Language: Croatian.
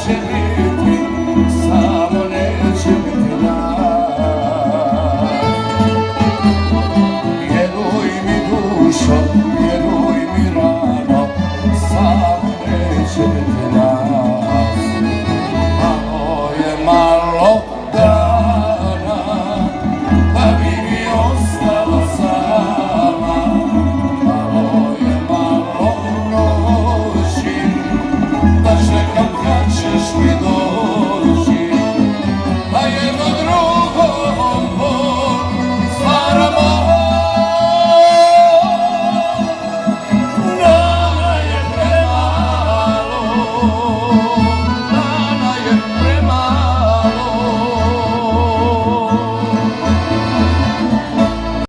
će biti, samo neće biti nas. Vjeruj mi dušo, vjeruj mi rano, samo neće biti nas. Malo je malo dana, da bi mi ostala sama. Malo je malo noći, da čekam kad ćeš mi doći.